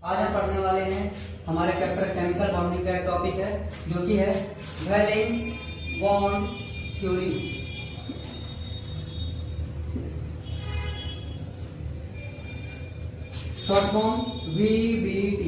आज हम पढ़ने वाले हैं हमारे चैप्टर केमिकल बॉन्डिंग का एक टॉपिक है जो कि है valence bond theory. Short form VBT।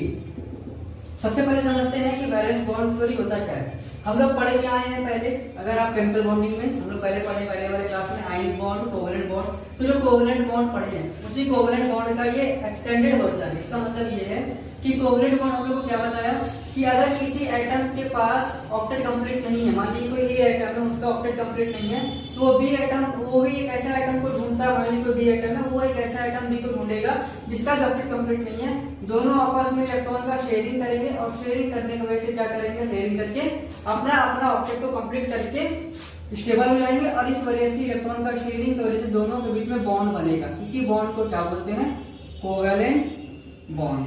सबसे पहले समझते हैं कि वैलेंस बॉन्ड थ्योरी होता क्या है। हम लोग पढ़े क्या आए हैं पहले, अगर आप केमिकल बॉन्डिंग में हम लोग पहले पढ़े पहले वाले क्लास में आयनिक बॉन्ड, कोवेलेंट बॉन्ड। तो जो कोवेलेंट बॉन्ड पढ़े हैं उसी कोवेलेंट बॉन्ड का ये एक्सटेंडेड वर्जन है। इसका मतलब ये है कि कोवेलेंट बॉन्ड हम लोग को क्या बताया कि अगर किसी एटम के पास ऑक्टेट कंप्लीट नहीं है, मान लीजिए कोई ए एटम है उसका ऑक्टेट कंप्लीट नहीं है, तो वो बी एटम वो भी एक ऐसा एटम को ढूंढता है। मान लीजिए कोई बी एटम है वो एक ऐसा एटम बी को ढूंढेगा जिसका ऑक्टेट कंप्लीट नहीं है। दोनों आपस में इलेक्ट्रॉन का शेयरिंग करेंगे और शेयरिंग करने की वजह से क्या करेंगे, शेयरिंग करके अपना अपना ऑक्टेट को कंप्लीट करके स्टेबल हो जाएंगे और इस वजह से इलेक्ट्रॉन का शेयरिंग की वजह से दोनों के बीच में बॉन्ड बनेगा। इसी बॉन्ड को क्या बोलते हैं, कोवेलेंट बॉन्ड।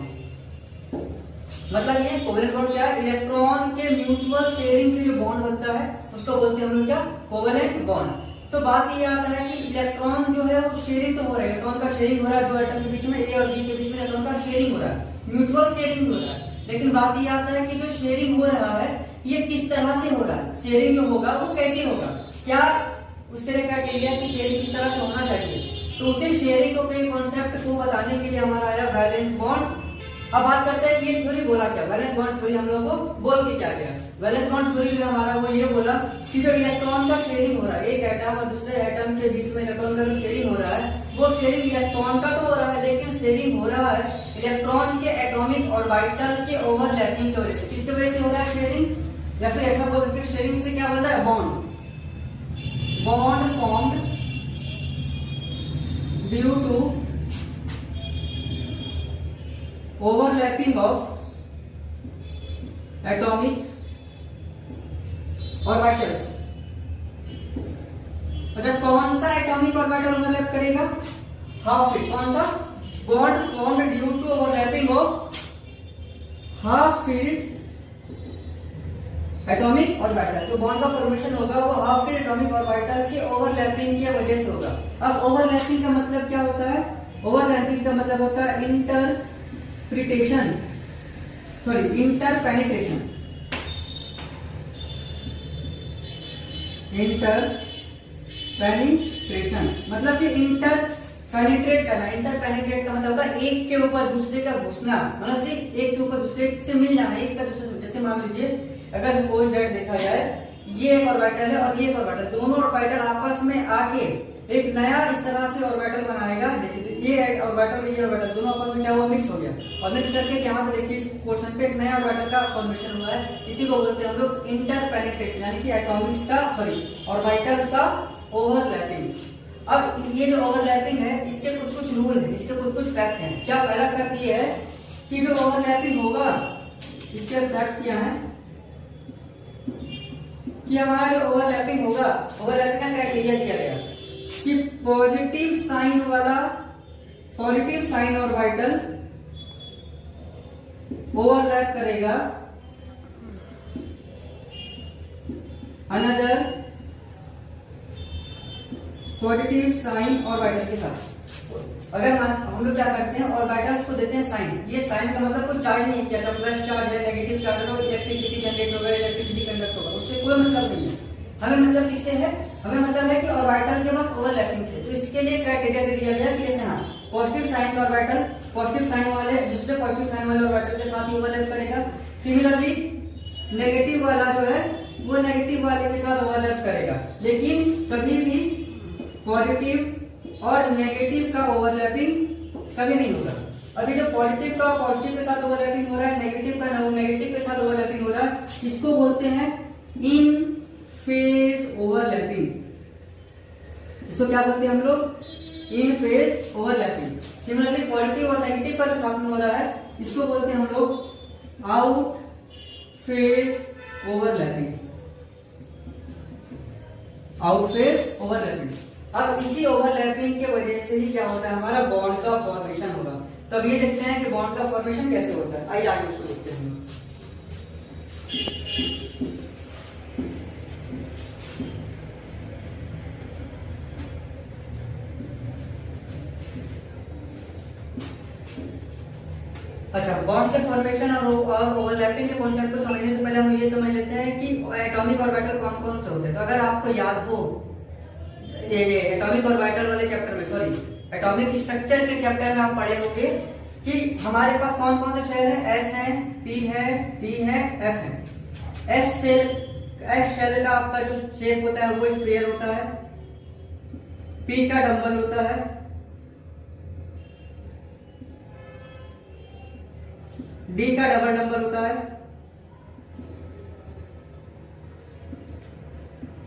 मतलब ये कोवेलेंट बॉन्ड क्या है, इलेक्ट्रॉन के म्यूचुअल शेयरिंग से जो बॉन्ड बनता है उसको बोलते हैं हम लोग क्या, कोवेलेंट बॉन्ड। तो बात ये आता है कि इलेक्ट्रॉन जो है वो शेयरिंग तो हो रहा है, इलेक्ट्रॉन का शेयरिंग हो रहा है दो एटम के बीच में, ए और बी के बीच में इलेक्ट्रॉन का शेयरिंग हो रहा है, म्यूचुअल शेयरिंग हो रहा है। लेकिन बात ये आता है कि जो शेयरिंग हो रहा है ये किस तरह से हो रहा है, शेयरिंग जो होगा वो कैसे होगा, क्या उसके लिए क्राइटेरिया की शेयरिंग किस तरह से होना चाहिए। तो उसी शेयरिंग को के कॉन्सेप्ट को बताने के लिए हमारा आया वैलेंस बॉन्ड। अब बात करते हैं कि ये थ्योरी बोला क्या, वैलेंस बॉन्ड थ्योरी हम लोगों को बोल के क्या गया। वैलेंस बॉन्ड थ्योरी जो हमारा वो ये बोला कि जो इलेक्ट्रॉन का शेयरिंग हो रहा है, एक एटम और दूसरे एटम के बीच में इलेक्ट्रॉन का जो शेयरिंग हो रहा है वो शेयरिंग इलेक्ट्रॉन का तो हो रहा है, लेकिन शेयरिंग हो रहा है इलेक्ट्रॉन के एटॉमिक ऑर्बिटल के ओवरलैपिंग की वजह से। किसकी वजह से हो रहा है शेयरिंग, या फिर ऐसा बोल सकते हैं शेयरिंग से क्या बन रहा है, bond formed due to overlapping of atomic orbitals। अच्छा, कौन सा एटॉमिक ऑर्बिटल ओवरलैप करेगा, हाफ फील्ड। कौन सा, bond formed due to overlapping of half filled atomic orbital. जो बॉन्ड का फॉर्मेशन होगा वो हाफ फील्ड एटॉमिक ऑर्बिटल के ओवरलैपिंग की वजह से होगा। अब ओवरलैपिंग का मतलब क्या होता है, ओवरलैपिंग का मतलब होता है इंटरपेनिट्रेशन। मतलब कि इंटर पेनिट्रेट करना। इंटर पेनिट्रेट का मतलब होता है एक के ऊपर दूसरे का घुसना, मतलब से एक के ऊपर दूसरे से मिल जाना, एक का दूसरे। जैसे मान लीजिए अगर सपोज दैट देखा जाए ये एक ऑर्बिटल है और ये एक ऑर्बिटल, दोनों ऑर्बिटल आपस में आके एक नया इस तरह से ऑर्बिटल बनाएगा। देखिए ये ऑर्बिटल ये ऑर्बिटल दोनों आपस में क्या हुआ, मिक्स हो गया, और मिक्स करके यहाँ पे देखिए इस पोर्शन पे एक नया ऑर्बिटल का फॉर्मेशन हुआ है। इसी को बोलते हैं हम लोग इंटरपेनिट्रेशन, यानी कि एटॉमिक्स का सॉरी ऑर्बिटल्स का ओवरलैपिंग। अब ये जो ओवरलैपिंग है इसके कुछ रूल है, इसके कुछ फैक्ट हैं। क्या पहला फैक्ट ये है कि जो ओवरलैपिंग होगा इसके फैक्ट क्या है कि हमारा जो ओवरलैपिंग होगा, ओवरलैपिंग का क्राइटेरिया दिया गया कि पॉजिटिव साइन ऑर्बिटल ओवरलैप करेगा अनदर पॉजिटिव साइन ऑर्बिटल के साथ। अगर हम लोग क्या करते हैं, ऑर्बिटल्स को देते हैं साइन। ये साइन का मतलब कोई चार्ज नहीं है, चाहे प्लस चार्ज है नेगेटिव चार्ज है, इलेक्ट्रिसिटी जनरेट होगा, इलेक्ट्रिसिटी कंडक्ट होगा, उससे कोई मतलब नहीं है। हमें मतलब किससे है, हमें मतलब है कि ऑर्बिटल के पास ओवरलैपिंग से। तो इसके लिए क्राइटेरिया दे दिया गया कि जैसे हाँ positive sign orbital positive sign वाले दूसरे पॉजिटिव साइन वाले ऑर्बिटल के साथ ही ओवरलैप करेगा। सिमिलरली नेगेटिव वाला जो है वो नेगेटिव वाले के साथ ओवरलैप करेगा, लेकिन कभी भी पॉजिटिव और नेगेटिव का ओवरलैपिंग कभी नहीं होगा। अभी जो पॉजिटिव का पॉजिटिव के साथ ओवरलैपिंग हो रहा है, नेगेटिव का नेगेटिव के साथ ओवरलैपिंग हो रहा है, इसको बोलते हैं इन फेज ओवरलैपिंग। इसको क्या बोलते हैं हम लोग, इन फेज ओवरलैपिंग। सिमिलरली पॉजिटिव और नेगेटिव का जो साथ में हो रहा है इसको बोलते हैं हम लोग out phase overlapping, out phase overlapping. अब इसी ओवरलैपिंग के वजह से ही क्या होता है, हमारा बॉन्ड का फॉर्मेशन होगा। तब ये देखते हैं कि बॉन्ड का फॉर्मेशन कैसे होता है। आइए आगे उसको देखते हैं। अच्छा, बॉन्ड के फॉर्मेशन और ओवरलैपिंग के कॉन्सेप्ट को समझने से पहले हम ये समझ लेते हैं कि एटॉमिक ऑर्बिटल कौन कौन से होते हैं। तो अगर आपको याद हो ये एटॉमिक ऑर्बिटल वाले चैप्टर में, सॉरी एटॉमिक स्ट्रक्चर के चैप्टर में आप पढ़े होंगे कि हमारे पास कौन कौन से शेल है, एस है, पी है, डी है, एफ है। एस शेल का आपका जो शेप होता है वो स्फीयर होता है, पी का डंबल होता है, डी का डबल डंबल होता है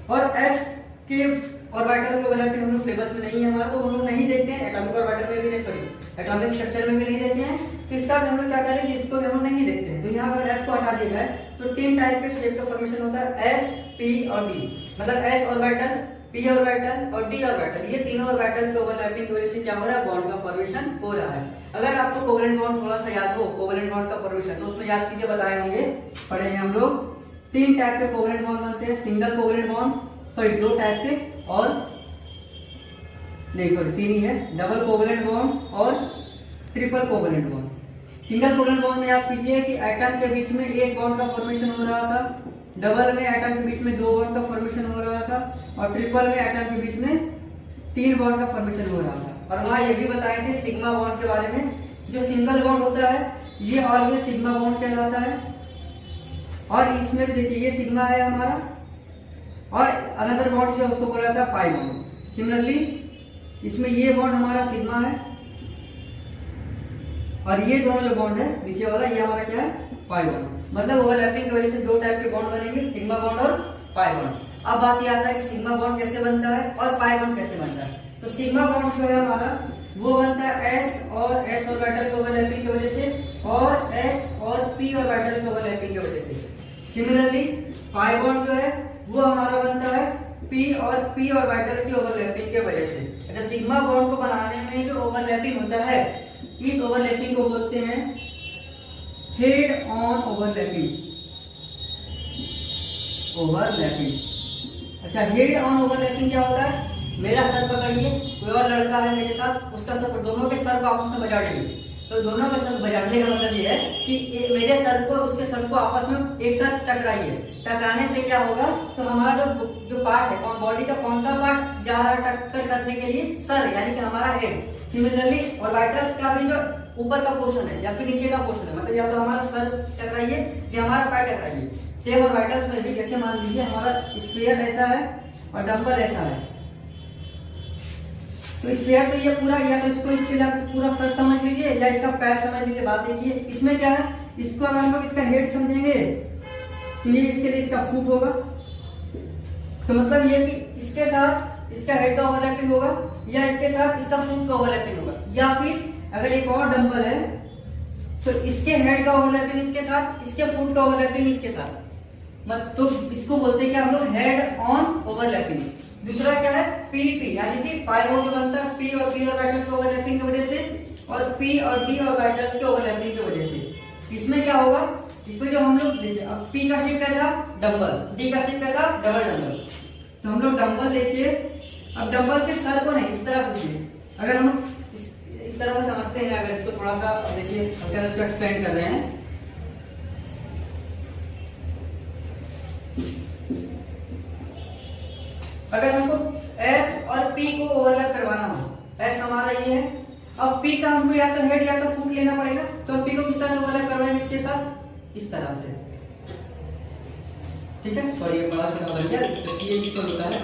और एस के ऑर्बिटल के ओवरलैपिंग हम लोग सिलेबस में नहीं है हमारा, तो हम लोग नहीं देखते हैं। एटॉमिक ऑर्बिटल में भी नहीं, सॉरी एटॉमिक स्ट्रक्चर में भी नहीं देखते हैं, तो इसका हम लोग क्या करेंगे, इसको भी हम लोग नहीं देखते हैं। तो यहाँ अगर एफ को हटा दिया जाए तो 3 टाइप के शेप का फॉर्मेशन होता है, एस, पी और डी। मतलब एस ऑर्बिटल, पी ऑर्बिटल और डी ऑर्बिटल, ये तीनों ऑर्बिटल के ओवरलैपिंग की वजह से क्या हो रहा है, बॉन्ड का फॉर्मेशन हो रहा है। अगर आपको कोवेलेंट बॉन्ड थोड़ा सा याद हो, कोवेलेंट बॉन्ड का फॉर्मेशन, तो उसमें याद कीजिए, बताए होंगे, पढ़े हैं हम लोग। 3 टाइप के कोवेलेंट बॉन्ड बनते हैं, single covalent bond, sorry 2 type के, और नहीं सॉरी 3 ही है, डबल कोवेलेंट बॉन्ड और triple covalent bond. Single covalent bond में याद कीजिए कि एटम के बीच में एक बॉन्ड का फॉर्मेशन हो रहा था, डबल में एटम के बीच में 2 बॉन्ड का फॉर्मेशन हो रहा था, और ट्रिपल में एटम के बीच में 3 बॉन्ड का फॉर्मेशन हो रहा था। और वहां ये भी बताए थे सिग्मा बॉन्ड के बारे में। जो सिंगल बॉन्ड होता है ये ऑलवेज सिग्मा बॉन्ड कहलाता है, और इसमें भी देखिए ये सिग्मा है हमारा, और अनदर बॉन्ड जो है उसको बोला जाता है पाई बॉन्ड। सिमिलरली इसमें ये बॉन्ड हमारा सिग्मा है, और ये दोनों जो बॉन्ड है नीचे वाला, ये हमारा क्या है, पाई बॉन्ड। मतलब ओवरलैपिंग की वजह से 2 टाइप के बॉन्ड बनेंगे, सिग्मा बॉन्ड और पाई बॉन्ड। अब बात ये आता है कि सिग्मा बॉन्ड कैसे बनता है और पाई बॉन्ड कैसे बनता है। तो सिग्मा बॉन्ड जो है हमारा वो बनता है एस और एस ऑर्बिटल के ओवरलैपिंग की वजह से, और एस और पी ऑर्बिटल के ओवरलैपिंग की वजह से। सिमिलरली पाई बॉन्ड जो है वो हमारा बनता है पी और पी ऑर्बिटल की ओवरलैपिंग की वजह से। अच्छा, सिग्मा बॉन्ड को बनाने में जो ओवरलैपिंग होता है, इस ओवरलैपिंग को बोलते हैं हेड ऑन ओवरलैपिंग। अच्छा, हेड ऑन ओवरलैपिंग क्या होता है, मेरा सर पकड़िए, कोई और लड़का है मेरे साथ, उसका सर, दोनों के सर को आपस में बजाड़िए। तो दोनों के सर बजाड़ने का मतलब ये है कि मेरे सर को और उसके सर को आपस में एक साथ टकराइए। टकराने से क्या होगा, तो हमारा जो पार्ट है, बॉडी का कौन सा पार्ट जा रहा है टक्कर करने के लिए, सर, यानी कि हमारा हेड। सिमिलरली ऑर्बिटल्स का भी जो ऊपर का पोर्शन है या फिर नीचे का पोर्शन है, मतलब या तो हमारा सर टकराइए या हमारा पैर टकराइए। सेम ऑर्बिटल्स में भी, जैसे मान लीजिए हमारा स्फीयर ऐसा है और डंबल ऐसा है, तो स्फीयर तो ये पूरा, या तो इसको इसके लिए आप पूरा सर समझ लीजिए या इसका पैर समझ लीजिए। बात देखिए, इसमें क्या है, इसको अगर हम लोग इसका हेड समझेंगे तो ये इसके लिए इसका फुट होगा। तो मतलब ये कि इसके साथ इसका हेड का ओवरलैपिंग होगा, या इसके साथ इसका फुट का ओवरलैपिंग होगा, या फिर अगर एक और डंबल है तो इसके हेड का ओवरलैपिंग इसके साथ, इसके फुट का ओवरलैपिंग इसके साथ। तो इसको बोलते हैं कि हम लोग हेड ऑन ओवरलैपिंग। दूसरा क्या है, पीपी, यानी कि पाई बॉन्ड जो बनता है पी और पी ऑर्बिटल के ओवरलैपिंग की वजह से, और पी और डी ऑर्बिटल्स के ओवरलैपिंग की वजह से। इसमें क्या होगा, इसमें जो हम लोग देखिए, अब पी का शेप कैसा, डंबल, डी का शेप कैसा, डबल डंबल। तो हम लोग डंबल लेके, अब डंबल के सर को नहीं, इस तरह सोचिए, अगर हम इस तरह से समझते हैं, अगर इसको थोड़ा सा देखिए, अगर इसको एक्सप्लेन कर रहे हैं, अगर हमको एस और पी को ओवरलैप करवाना हो, एस हमारा ये है, अब पी का हमको या तो हेड या तो फुट लेना पड़ेगा, तो हम पी को किस तरह से ओवरलैप करवाएंगे, इसके साथ इस तरह से, ठीक है। सॉरी ये बड़ा छोटा बन गया, तो ये किसको होता है,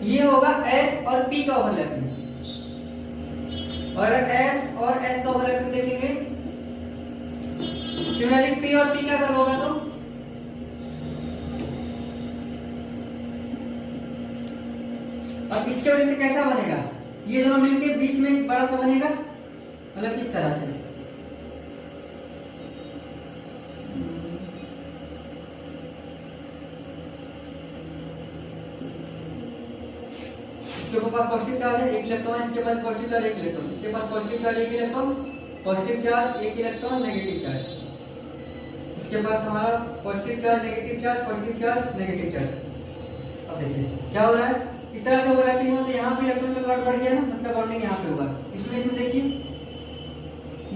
ये होगा एस और पी का ओवरलैपिंग। और अगर एस और एस का ओवरलैपिंग देखेंगे, सिमिलरली पी और पी का अगर होगा तो अब इसके वजह से कैसा बनेगा, ये दोनों मिलके बीच में बड़ा सा बनेगा, मतलब किस तरह से, इसके पास पॉजिटिव चार्ज है, 1 इलेक्ट्रॉन, इसके पास पॉजिटिव चार्ज 1 इलेक्ट्रॉन, इसके पास positive charge 1 electron, positive charge 1 electron, negative charge, इसके पास हमारा positive charge, negative charge, positive charge, negative charge. अब देखिए क्या हो रहा है, इस तरह से ओवरलैपिंग हुआ तो यहाँ भी इलेक्ट्रॉन का प्लॉट बढ़ गया ना, मतलब बॉन्डिंग यहाँ पे होगा। इसमें देखिए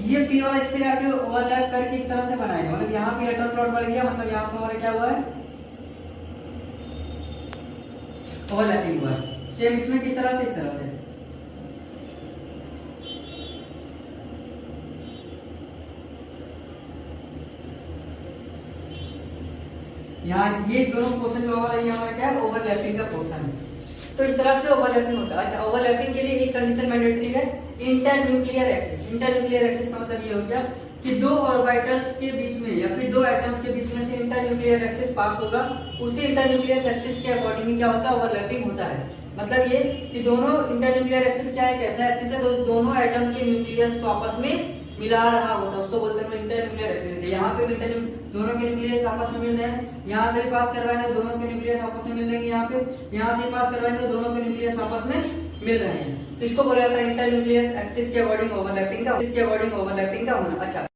ये पी और एस पे आके ओवरलैप करके इस तरह से बनाएगा, मतलब यहाँ पे इलेक्ट्रॉन प्लॉट बढ़ गया, मतलब यहाँ पे हमारा क्या हुआ है, ओवरलैपिंग हुआ है। सेम इसमें किस तरह से, इस तरह से यहाँ ये दोनों पोर्शन जो हमारा ये हमारा क्या है, ओवरलैपिंग का पोर्शन है। तो इस तरह से ओवरलैपिंग होता है। अच्छा, ओवरलैपिंग के लिए एक कंडीशन मैंडेटरी है, इंटरन्यूक्लियर एक्सिस। इंटरन्यूक्लियर एक्सिस का मतलब ये हो गया कि दो ऑर्बिटल्स के बीच में या फिर दो एटम्स के बीच में से इंटरन्यूक्लियर एक्सिस पास होगा, उसी इंटरन्यूक्लियर एक्सिस के अकॉर्डिंग क्या होता है, ओवरलैपिंग होता है। मतलब ये कि दोनों इंटरन्यूक्लियर एक्सिस क्या है, कैसा है, जिससे दोनों एटम के न्यूक्लियस को आपस में मिला रहा होता है, उसको बोलते हैं इंटरन्यूक्लियर एक्सिस। यहाँ पे दोनों के न्यूक्लियस आपस में मिल रहे हैं, यहाँ से पास करवाएंगे दोनों के न्यूक्लियस आपस में मिल जाएंगे, यहाँ से पास करवाएंगे दोनों के न्यूक्लियस आपस में मिल रहे हैं, तो इसको बोला जाता है इंटरन्यूक्लियर एक्सिस के अकॉर्डिंग ओवरलैपिंग का होना। अच्छा।